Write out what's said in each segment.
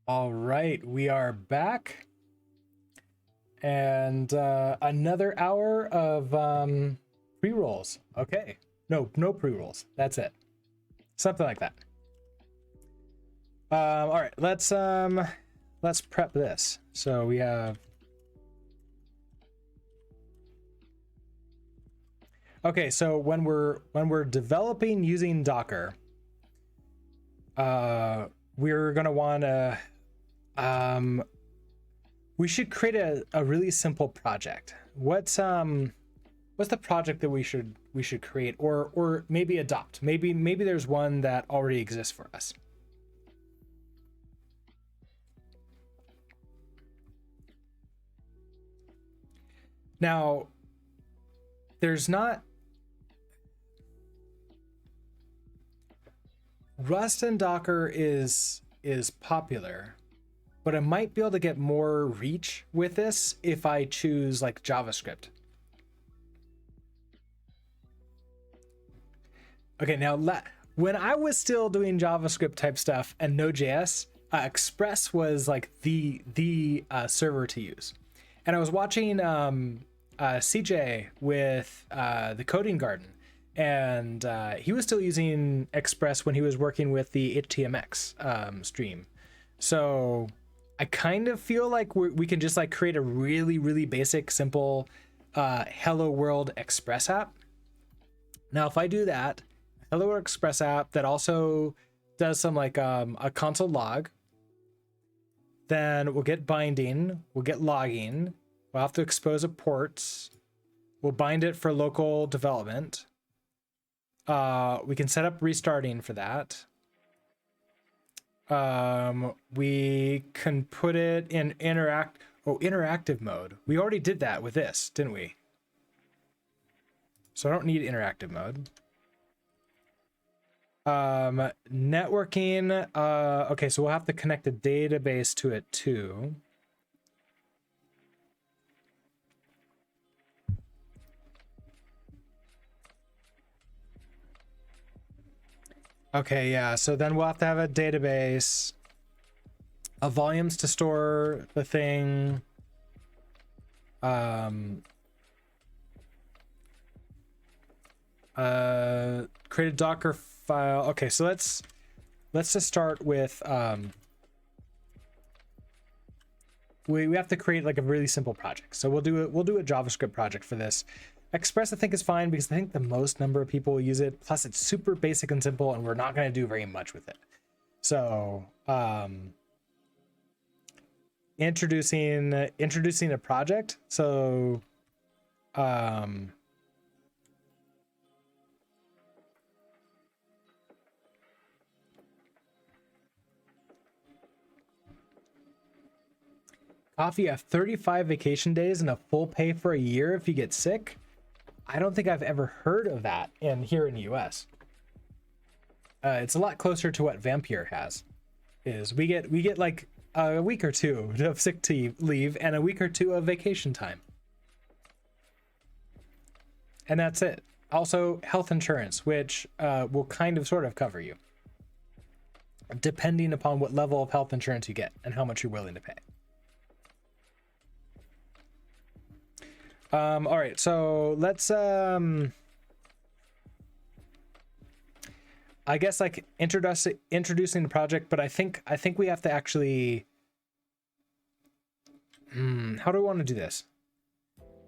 All right, we are back, and another hour of pre-rolls. Okay, no pre-rolls. That's it. Something like that. All right, let's prep this. So we have. Okay, so when we're developing using Docker, we're gonna want to we should create a really simple project. What's the project that we should create or maybe adopt? Maybe there's one that already exists for us. Now, there's not Rust and Docker is popular, but I might be able to get more reach with this if I choose like JavaScript. Okay, now when I was still doing JavaScript type stuff and Node.js, Express was like the server to use. And I was watching CJ with the Coding Garden, and he was still using Express when he was working with the HTMX stream. So I kind of feel like we can just like create a really basic, simple Hello World Express app. Now, if I do that, Hello World Express app that also does some like a console log, then we'll get binding, we'll get logging, we'll have to expose a port, we'll bind it for local development. We can set up restarting for that. We can put it in interactive mode. We already did that with this, didn't we? So I don't need interactive mode. Networking. Okay, so we'll have to connect a database to it too. Okay, yeah, so then we'll have to have a database, volumes to store the thing, create a Docker file. Okay, so let's just start with we have to create like a really simple project. So we'll do a JavaScript project for this. Express I think is fine because I think the most number of people will use it. Plus it's super basic and simple, and we're not going to do very much with it. So introducing a project. So Coffee, you have 35 vacation days and a full pay for a year if you get sick. I don't think I've ever heard of that here in the US. It's a lot closer to what Vampire has. We get like a week or two of sick leave and a week or two of vacation time. And that's it. Also health insurance, which will kind of sort of cover you, depending upon what level of health insurance you get and how much you're willing to pay. All right, so let's I guess like introducing the project, but I think we have to actually how do I want to do this?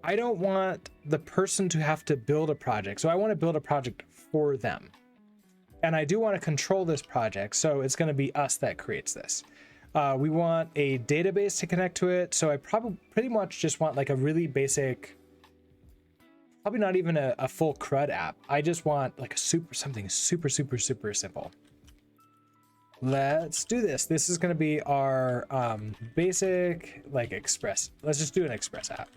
I don't want the person to have to build a project, so I want to build a project for them, and I do want to control this project, so it's going to be us that creates this. We want a database to connect to it, so I pretty much just want like a really basic, probably not even a full CRUD app. I just want like something super simple. Let's do this. This is going to be our basic like Express. Let's just do an Express app.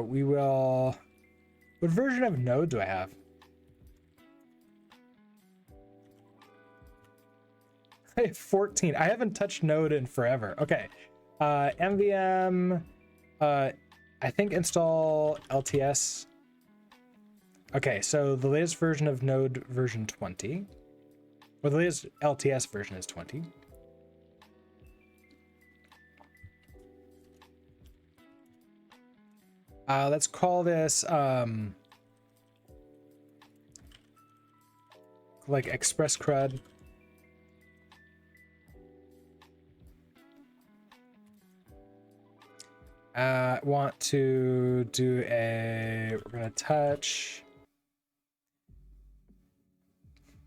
We will. What version of Node do I have? I have 14. I haven't touched Node in forever. Okay. MVM. I think install LTS. Okay, so the latest version of Node version 20, or the latest LTS version is 20. Let's call this like Express CRUD. Want to do we're gonna touch.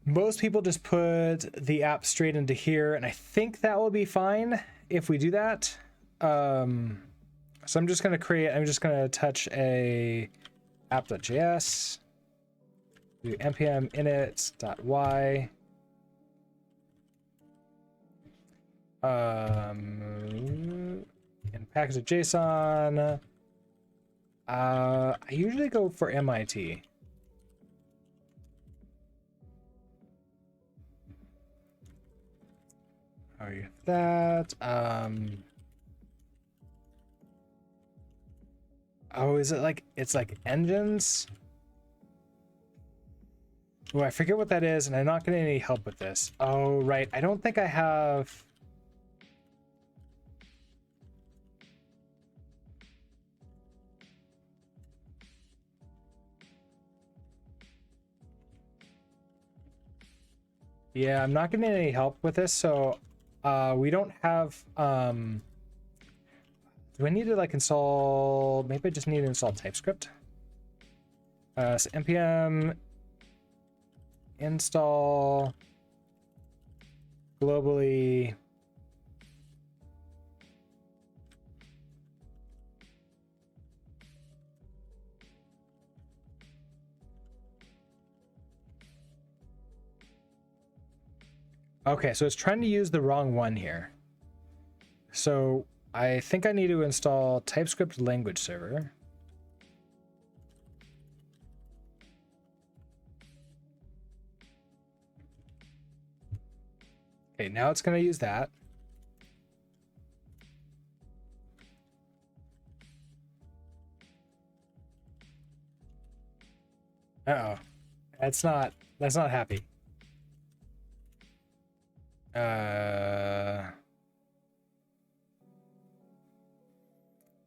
Most people just put the app straight into here, and I think that will be fine if we do that. So I'm just gonna touch a app.js, do npm init.y. And package.json. I usually go for MIT. Oh, you have that. Oh, is it like it's like engines? Oh, I forget what that is, and I'm not getting any help with this. Oh, right. I don't think I have. Yeah, I'm not getting any help with this, so we don't have do I need to like install, maybe I just need to install TypeScript. So npm install globally okay, so it's trying to use the wrong one here. So I think I need to install TypeScript language server. Okay, now it's going to use that. Uh-oh. That's not happy.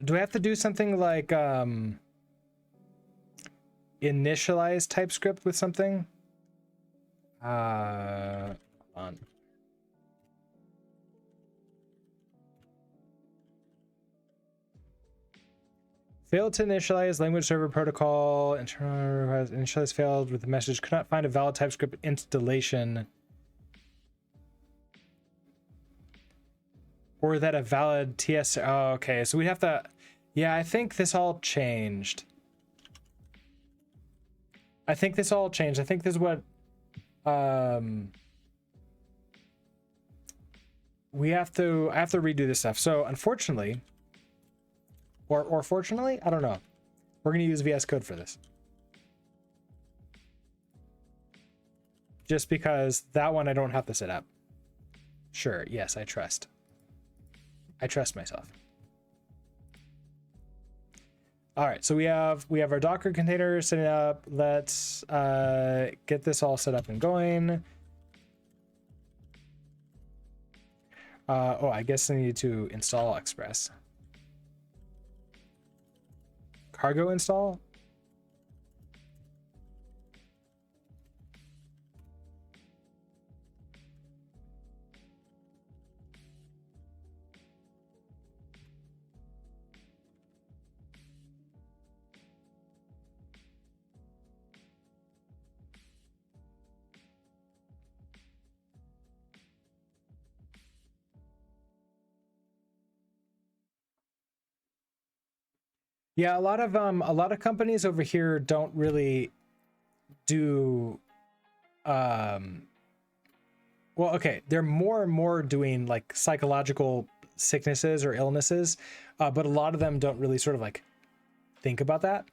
Do I have to do something like initialize TypeScript with something? Hold on. Failed to initialize language server protocol. Internal has initialize failed with the message. Could not find a valid TypeScript installation. Or that a valid TS. Oh, okay, so we have to. Yeah, I think this all changed. I think this is what we have to. I have to redo this stuff. So unfortunately, or fortunately, I don't know. We're gonna use VS Code for this. Just because that one I don't have to set up. Sure. Yes, I trust. I trust myself. All right, so we have our Docker container setting up. Let's get this all set up and going. Oh, I guess I need to install Express. Cargo install? Yeah, a lot of companies over here don't really do well, okay, they're more and more doing like psychological sicknesses or illnesses, but a lot of them don't really sort of like think about that.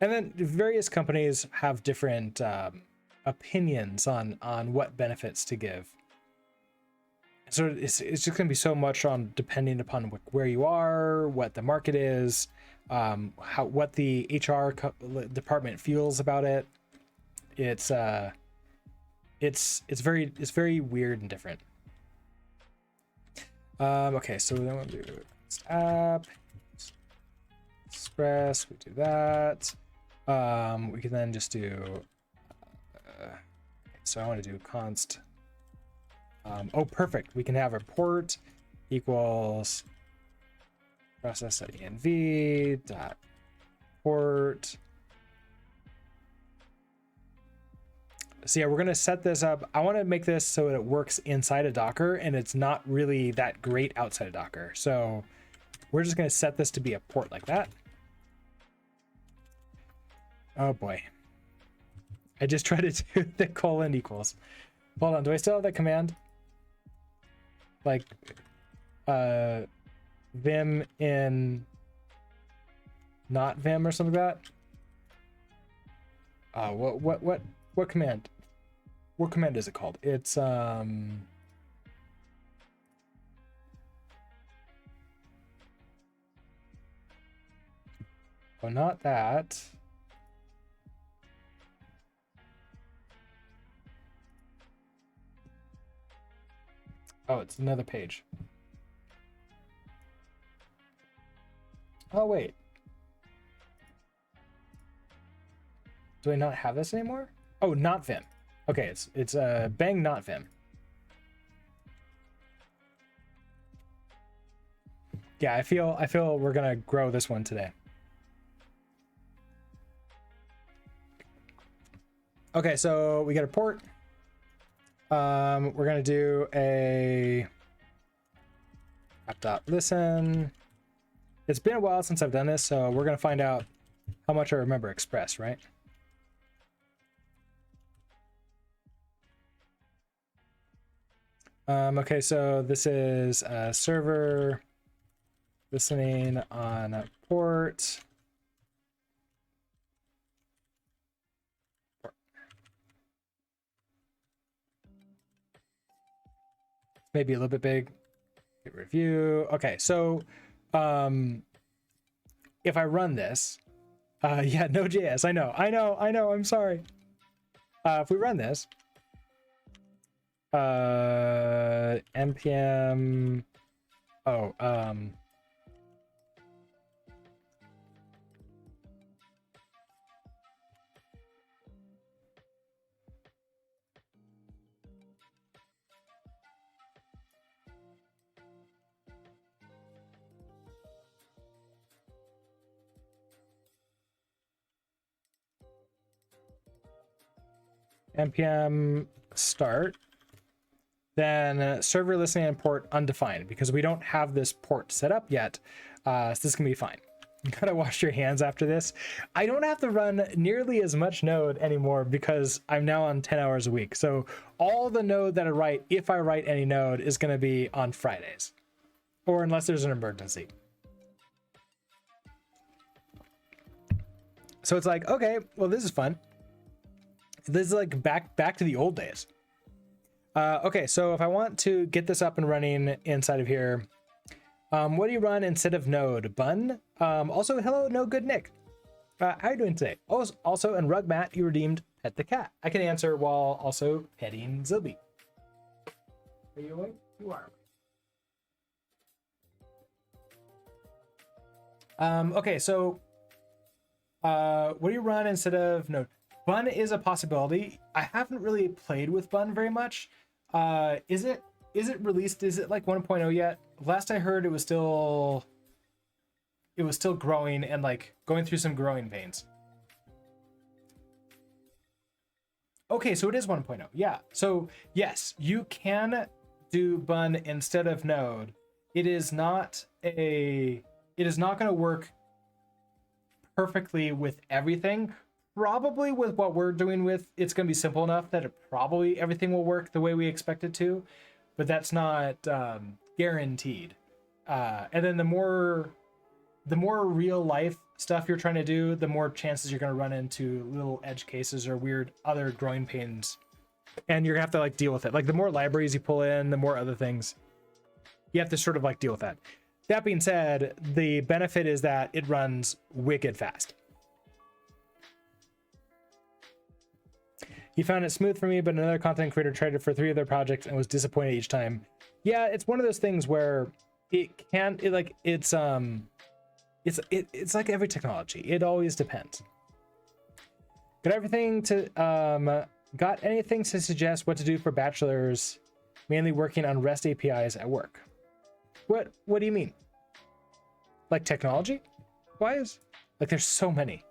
And then various companies have different opinions on what benefits to give. So it's just going to be so much on depending upon where you are, what the market is, what the HR department feels about it. It's very weird and different. Okay, so then we'll do app Express. We do that. We can then just do. So I want to do const. Oh, perfect. We can have a port equals process.env dot port. So yeah, we're gonna set this up. I want to make this so that it works inside of Docker and it's not really that great outside of Docker. So we're just gonna set this to be a port like that. Oh boy. I just tried to do the colon equals. Hold on, do I still have that command? Like vim in not vim or something like that? What command? What command is it called? It's oh, not that. Oh, it's another page. Oh wait. Do I not have this anymore? Oh, not Vim. Okay, it's bang not Vim. Yeah, I feel we're gonna grow this one today. Okay, so we got a port. We're gonna do a app.listen. It's been a while since I've done this, so we're gonna find out how much I remember Express, right? Okay, so this is a server listening on a port. Maybe a little bit big. Hit review. Okay, so if I run this, yeah, Node.js. I know. I'm sorry. If we run this, npm. Oh, npm start, then server listening and port undefined, because we don't have this port set up yet. So this can be fine. You gotta wash your hands after this. I don't have to run nearly as much Node anymore because I'm now on 10 hours a week. So all the Node that I write, if I write any Node, is gonna be on Fridays, or unless there's an emergency. So it's like, okay, well, this is fun. This is like back to the old days. Okay, so if I want to get this up and running inside of here, what do you run instead of Node? Bun? Also, hello, no good Nick. How are you doing today? Also, and Rug Matt, you redeemed Pet the Cat. I can answer while also petting Zilby. Are you awake? You are. Okay, so what do you run instead of Node? Bun is a possibility. I haven't really played with Bun very much. Is it released? Is it like 1.0 yet? Last I heard, it was still growing and like going through some growing pains. Okay, so it is 1.0. Yeah. So yes, you can do Bun instead of Node. It is not going to work perfectly with everything. Probably with what we're doing with, it's going to be simple enough that everything will work the way we expect it to, but that's not guaranteed. And then the more real life stuff you're trying to do, the more chances you're going to run into little edge cases or weird other growing pains, and you're gonna have to like deal with it. Like the more libraries you pull in, the more other things you have to sort of like deal with that. That being said, the benefit is that it runs wicked fast. He found it smooth for me, but another content creator tried it for 3 of their projects and was disappointed each time. Yeah, it's one of those things where it's like every technology. It always depends. Got anything to suggest what to do for bachelors, mainly working on REST APIs at work? What do you mean? Like technology wise? Like there's so many.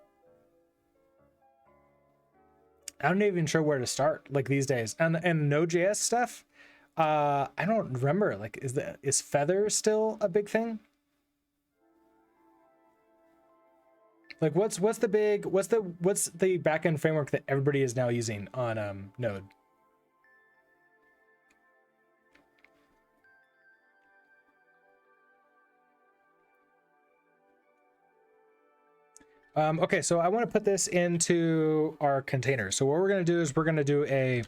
I'm not even sure where to start like these days. And Node.js stuff, I don't remember. Like is Feather still a big thing? Like what's the backend framework that everybody is now using on Node? Okay, so I want to put this into our container. So what we're going to do is we're going to do a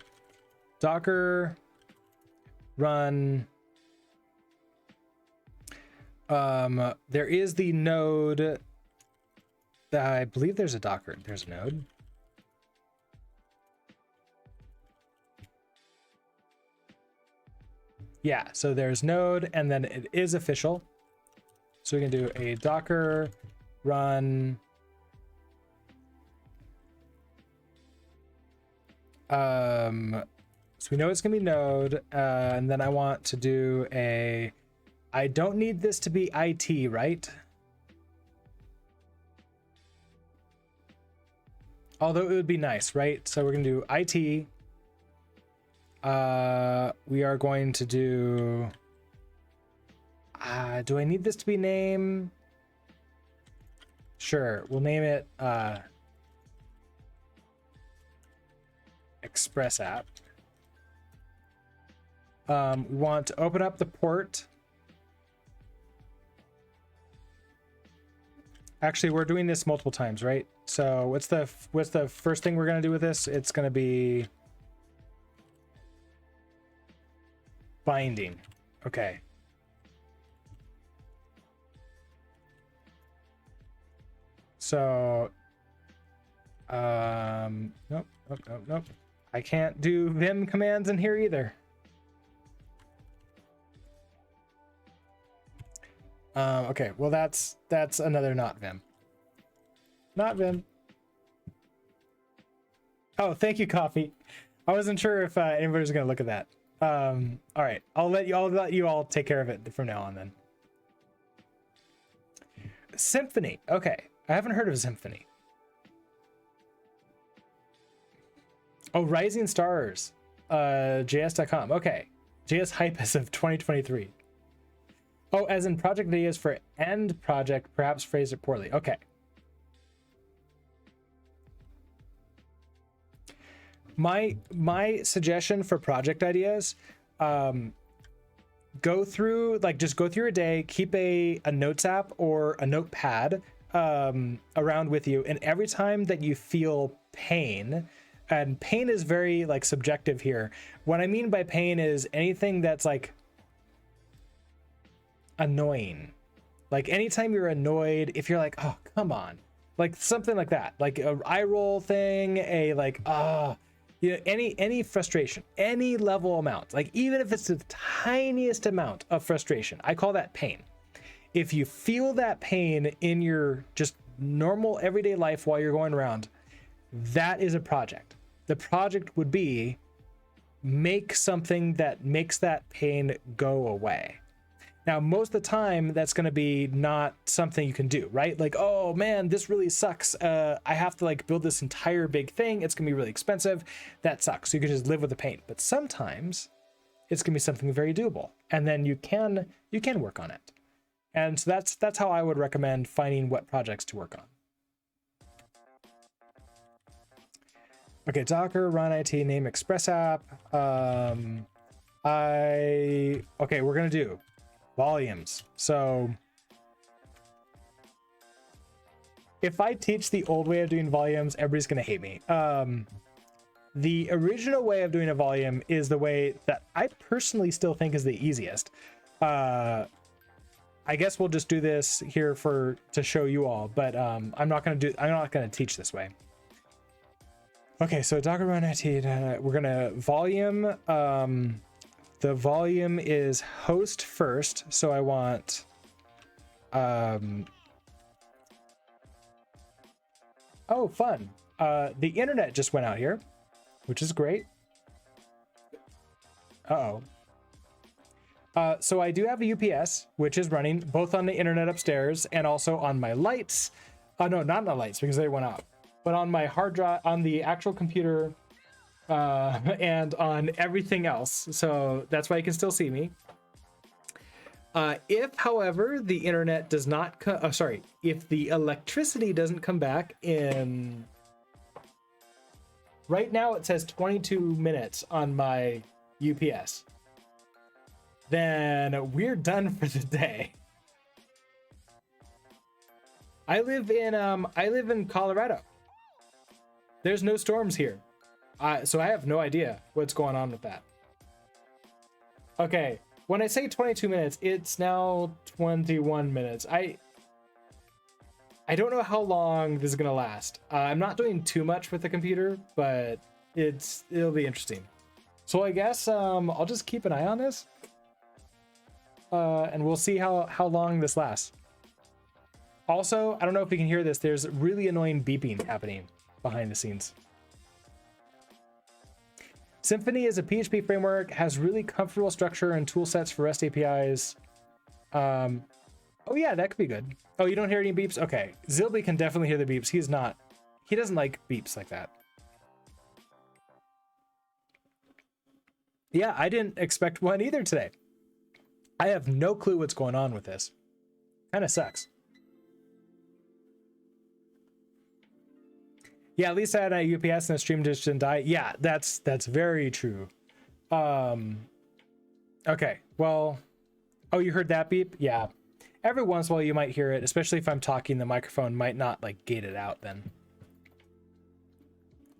Docker run. There is the node. I believe there's a Docker. There's a node. Yeah, so there's node, and then it is official. So we can do a Docker run. So we know it's gonna be node, and then I want to do I don't need this to be IT, right? Although it would be nice, right? So we're gonna do IT. We are going to do, do I need this to be name? Sure, we'll name it, Express app. We want to open up the port. Actually, we're doing this multiple times, right? So what's the first thing we're going to do with this? It's going to be binding. Okay. So nope. I can't do vim commands in here either. Okay, well that's another not vim. Not vim. Oh, thank you, Coffee. I wasn't sure if anybody was gonna look at that. All right, I'll let you all take care of it from now on then. Symfony. Okay, I haven't heard of Symfony. Oh, Rising Stars, JS.com. Okay, JS hype as of 2023. Oh, as in project ideas for end project, perhaps phrased it poorly. Okay. My suggestion for project ideas, go through your day, keep a notes app or a notepad around with you, and every time that you feel pain, and pain is very like subjective here. What I mean by pain is anything that's like annoying. Like anytime you're annoyed, if you're like, oh, come on, like something like that, like a eye roll thing, a like, you know, any frustration, any level amount, like even if it's the tiniest amount of frustration, I call that pain. If you feel that pain in your just normal everyday life while you're going around, that is a project. The project would be make something that makes that pain go away. Now, most of the time, that's going to be not something you can do, right? Like, oh man, this really sucks. I have to like build this entire big thing. It's going to be really expensive. That sucks. So you can just live with the pain. But sometimes it's going to be something very doable, and then you can work on it. And so that's how I would recommend finding what projects to work on. Okay, Docker run IT name Express app. Okay, we're gonna do volumes. So if I teach the old way of doing volumes, everybody's gonna hate me. The original way of doing a volume is the way that I personally still think is the easiest. I I guess we'll just do this here to show you all, but I'm not gonna teach this way. Okay, so Docker run IT, we're gonna volume, the volume is host first. So I want, oh, fun. The internet just went out here, which is great. Uh-oh. So I do have a UPS, which is running both on the internet upstairs and also on my lights. No, not on the lights because they went out, but on my hard drive, on the actual computer, and on everything else. So that's why you can still see me. If, however, the internet does not if the electricity doesn't come back in, right now it says 22 minutes on my UPS, then we're done for the day. I live in Colorado. There's no storms here. So I have no idea what's going on with that. Okay, when I say 22 minutes, it's now 21 minutes. I don't know how long this is gonna last. I'm not doing too much with the computer, but it'll be interesting. So I guess I'll just keep an eye on this, and we'll see how long this lasts. Also, I don't know if you can hear this. There's really annoying beeping happening behind the scenes. Symfony is a PHP framework, has really comfortable structure and tool sets for REST APIs. Oh yeah, that could be good. Oh, you don't hear any beeps? Okay, Zilby can definitely hear the beeps. He doesn't like beeps like that. Yeah, I didn't expect one either today. I have no clue what's going on with this. Kind of sucks. Yeah, at least I had a UPS and the stream just didn't die. Yeah, that's very true. Okay, well, oh, you heard that beep? Yeah. Every once in a while you might hear it, especially if I'm talking, the microphone might not like gate it out then.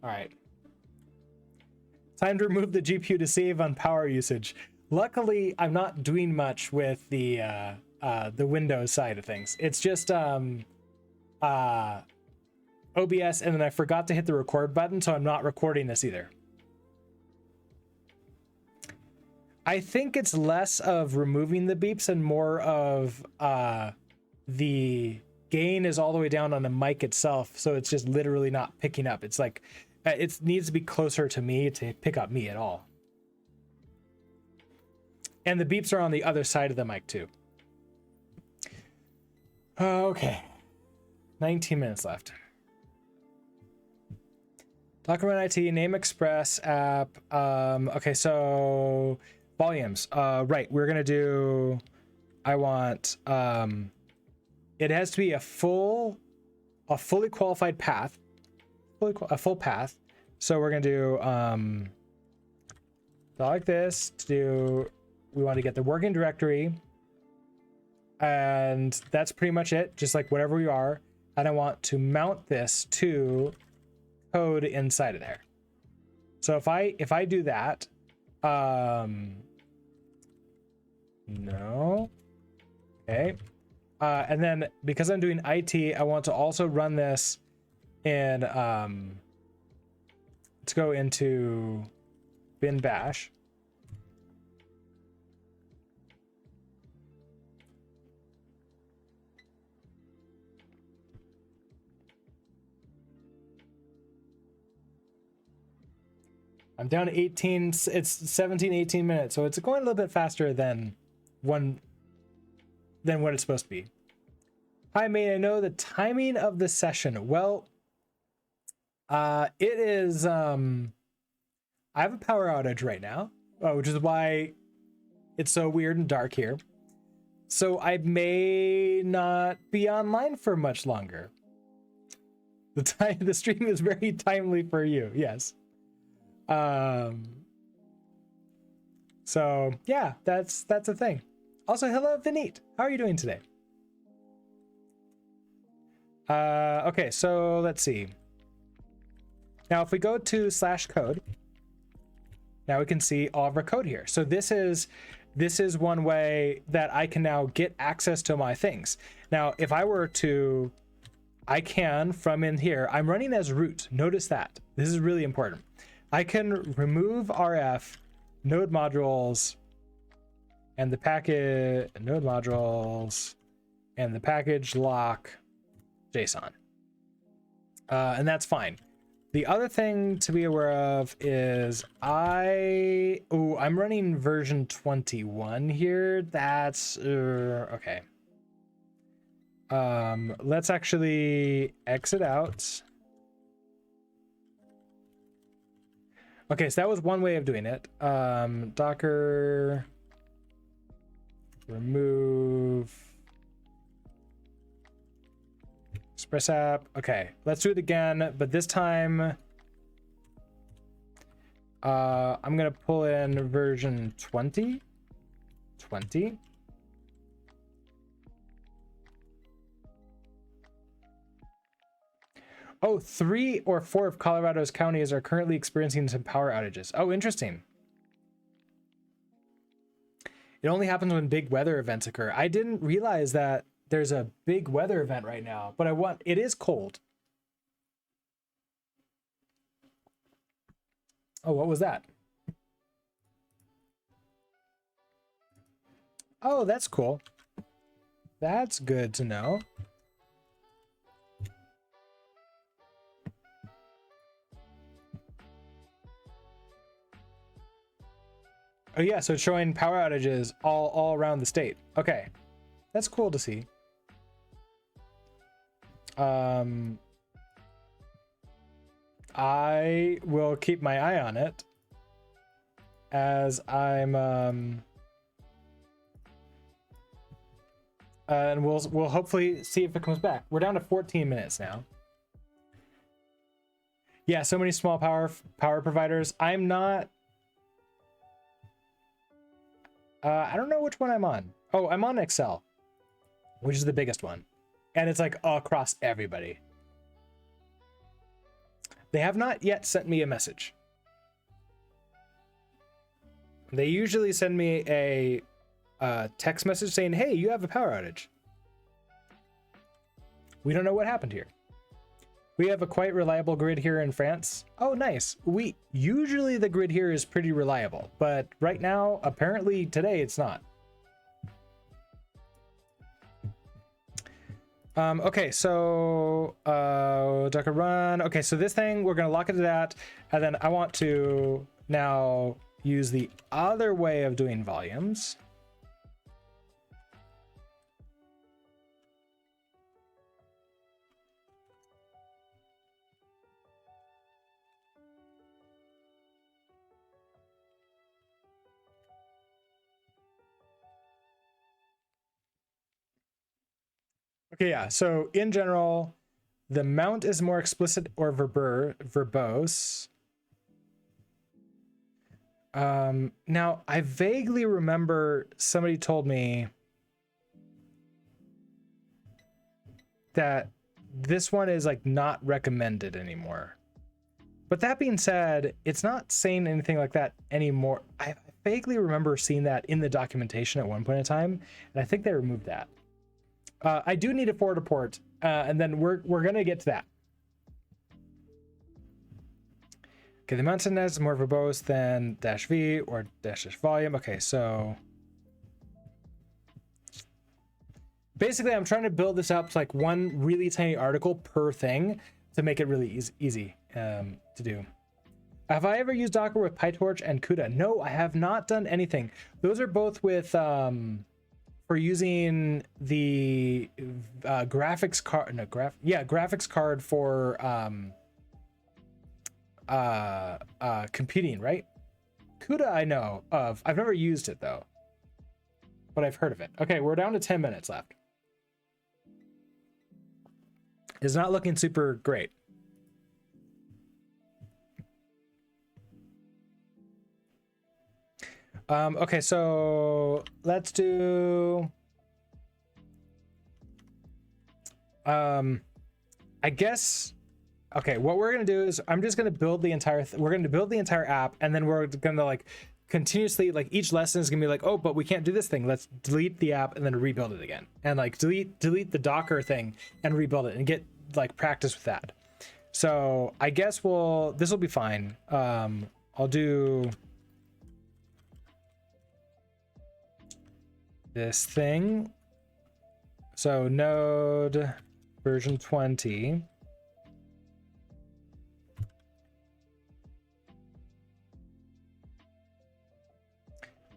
All right. Time to remove the GPU to save on power usage. Luckily, I'm not doing much with the Windows side of things. It's just OBS, and then I forgot to hit the record button, so I'm not recording this either. I think it's less of removing the beeps and more of the gain is all the way down on the mic itself, so it's just literally not picking up. It's like it needs to be closer to me to pick up me at all. And the beeps are on the other side of the mic too. Okay, 19 minutes left. Docker Run IT, Name Express app. Okay, so volumes. Right, we're gonna do. I want. It has to be a fully qualified path, a full path. So we're gonna do like this to do. We want to get the working directory, and that's pretty much it. Just like whatever we are, and I want to mount this to code inside of there. So if I do that, no, okay, and then because I'm doing IT, I want to also run this in let's go into bin bash. I'm down to 18, it's 17, 18 minutes, so it's going a little bit faster than what it's supposed to be. Hi, may I know the timing of the session? Well, it is, I have a power outage right now, which is why it's so weird and dark here. So I may not be online for much longer. The stream is very timely for you, yes. So yeah, that's a thing. Also, hello Vineet, how are you doing today? Okay, so let's see. Now if we go to /code, now we can see all of our code here. So this is this is one way that I can now get access to my things. Now, if I were to, I can from in here, I'm running as root. Notice that. This is really important. I can remove RF, node modules, and the package, node modules, and the package lock JSON. And that's fine. The other thing to be aware of is I'm running version 21 here. That's okay. Let's actually exit out. Okay, so that was one way of doing it. Docker remove Express app. Okay, let's do it again, but this time I'm gonna pull in version 20. Oh, 3 or 4 of Colorado's counties are currently experiencing some power outages. Oh, interesting. It only happens when big weather events occur. I didn't realize that there's a big weather event right now, but it is cold. Oh, what was that? Oh, that's cool. That's good to know. Oh yeah, so it's showing power outages all around the state. Okay, that's cool to see. I will keep my eye on it as I'm and we'll hopefully see if it comes back. We're down to 14 minutes now. Yeah, so many small power providers. I'm not I don't know which one I'm on. Oh, I'm on Excel, which is the biggest one. And it's like across everybody. They have not yet sent me a message. They usually send me a text message saying, hey, you have a power outage. We don't know what happened here. We have a quite reliable grid here in France. Oh, nice. Usually the grid here is pretty reliable, but right now, apparently today it's not. Okay, so Docker run. Okay, so this thing, we're gonna lock it to that, and then I want to now use the other way of doing volumes. Okay, yeah, so in general, the mount is more explicit or verbose. Now, I vaguely remember somebody told me that this one is like not recommended anymore. But that being said, it's not saying anything like that anymore. I vaguely remember seeing that in the documentation at one point in time, and I think they removed that. I do need a forward port, and then we're gonna get to that. Okay, the mountain is more verbose than -v or -volume. Okay, so basically I'm trying to build this up to like one really tiny article per thing to make it really easy to do. Have I ever used Docker with PyTorch and CUDA? No, I have not done anything. Those are both with for using the graphics card. No, graphics card for computing, right? CUDA I know of. I've never used it though, but I've heard of it. Okay, we're down to 10 minutes left. It's not looking super great. Okay, so let's do I guess, okay, what we're gonna do is I'm just gonna build the entire we're gonna build the entire app, and then we're gonna like continuously, like each lesson is gonna be like, oh, but we can't do this thing, let's delete the app and then rebuild it again, and like delete the Docker thing and rebuild it and get like practice with that. So I guess this will be fine. I'll do this thing. So node version 20.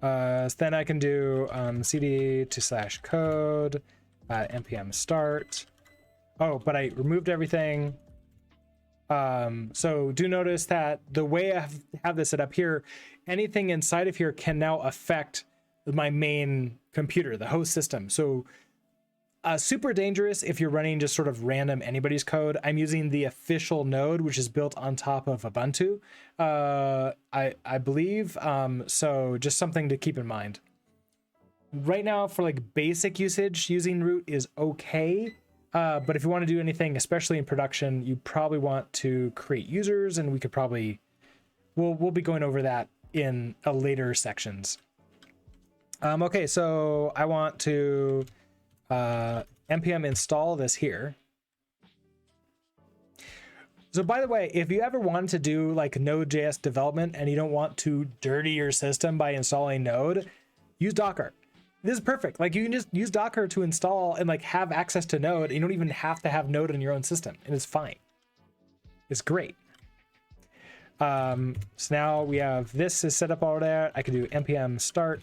So then I can do cd to /code npm start. Oh, but I removed everything. So do notice that the way I have this set up here, anything inside of here can now affect my main computer, the host system. So super dangerous if you're running just sort of random anybody's code. I'm using the official node, which is built on top of Ubuntu, I believe. So just something to keep in mind. Right now, for like basic usage, using root is okay. But if you want to do anything, especially in production, you probably want to create users, and we could probably, we'll be going over that in a later sections. Okay, so I want to npm install this here. So by the way, if you ever wanted to do like Node.js development and you don't want to dirty your system by installing Node, use Docker. This is perfect. Like you can just use Docker to install and like have access to Node. You don't even have to have Node in your own system, and it's fine. It's great. So now we have this is set up all there. I can do npm start.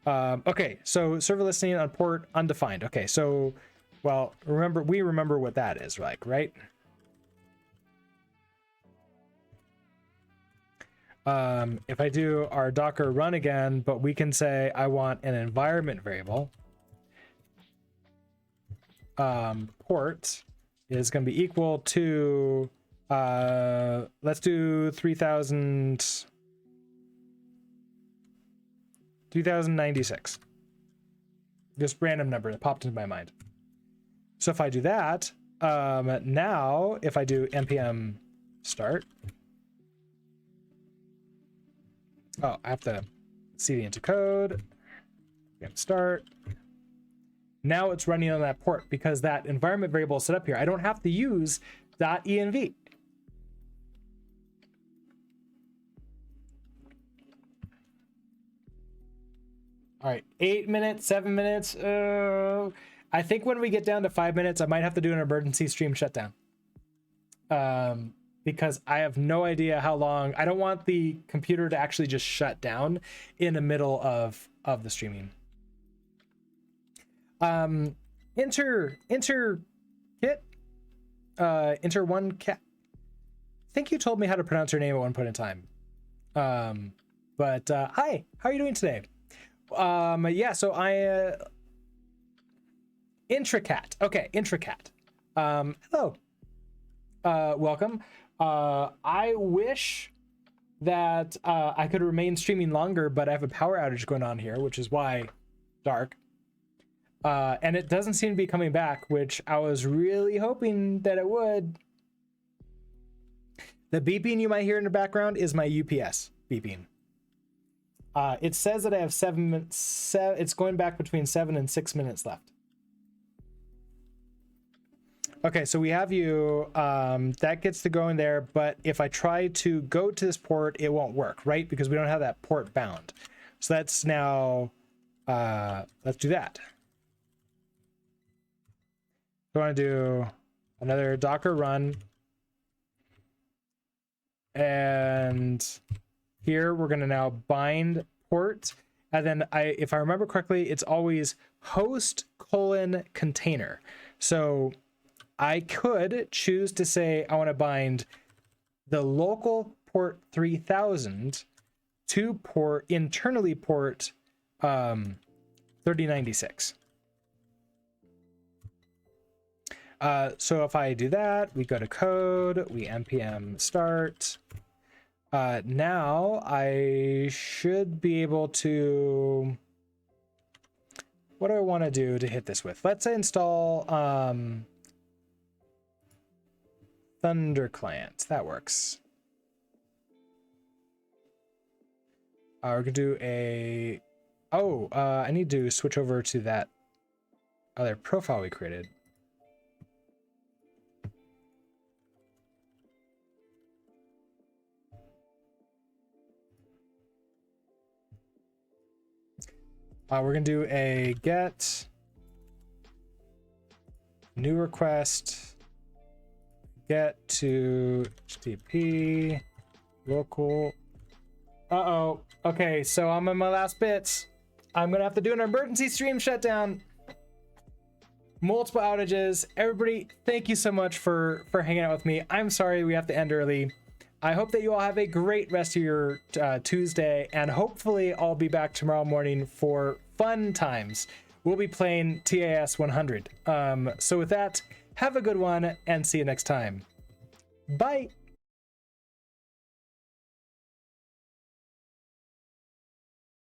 Okay, so server listening on port undefined. Okay, so well, we remember what that is like, right? If I do our Docker run again, but we can say I want an environment variable. Port is going to be equal to let's do 3096. Just random number that popped into my mind. So if I do that, now if I do npm start, oh, I have to cd into code, npm start. Now it's running on that port because that environment variable is set up here. I don't have to use .env. All right, 8 minutes, 7 minutes. I think when we get down to 5 minutes, I might have to do an emergency stream shutdown. Because I have no idea how long. I don't want the computer to actually just shut down in the middle of the streaming. Enter kit. Enter one cat. I think you told me how to pronounce your name at one point in time. But hi, how are you doing today? Yeah, so I Intracat. Okay, Intracat. Hello. Welcome. I wish that I could remain streaming longer, but I have a power outage going on here, which is why dark. And it doesn't seem to be coming back, which I was really hoping that it would. The beeping you might hear in the background is my UPS beeping. It says that I have 7 minutes. It's going back between 7 and 6 minutes left. Okay, so we have you. That gets to go in there, but if I try to go to this port, it won't work, right? Because we don't have that port bound. So that's now. Let's do that. So I want to do another Docker run, and here we're going to now bind port, and then if I remember correctly, it's always host : container. So I could choose to say I want to bind the local port 3000 to internally port 3096. So if I do that, we go to code, we npm start. Now I should be able to, what do I want to do to hit this with? Let's install Thunder Client. That works. We're gonna do a. Oh, I need to switch over to that other profile we created. We're gonna do a get new request, get to HTTP local. Uh-oh. Okay, so I'm in my last bits. I'm gonna have to do an emergency stream shutdown. Multiple outages. Everybody, thank you so much for hanging out with me. I'm sorry we have to end early. I hope that you all have a great rest of your Tuesday, and hopefully I'll be back tomorrow morning for fun times. We'll be playing TAS 100. So with that, have a good one and see you next time. Bye.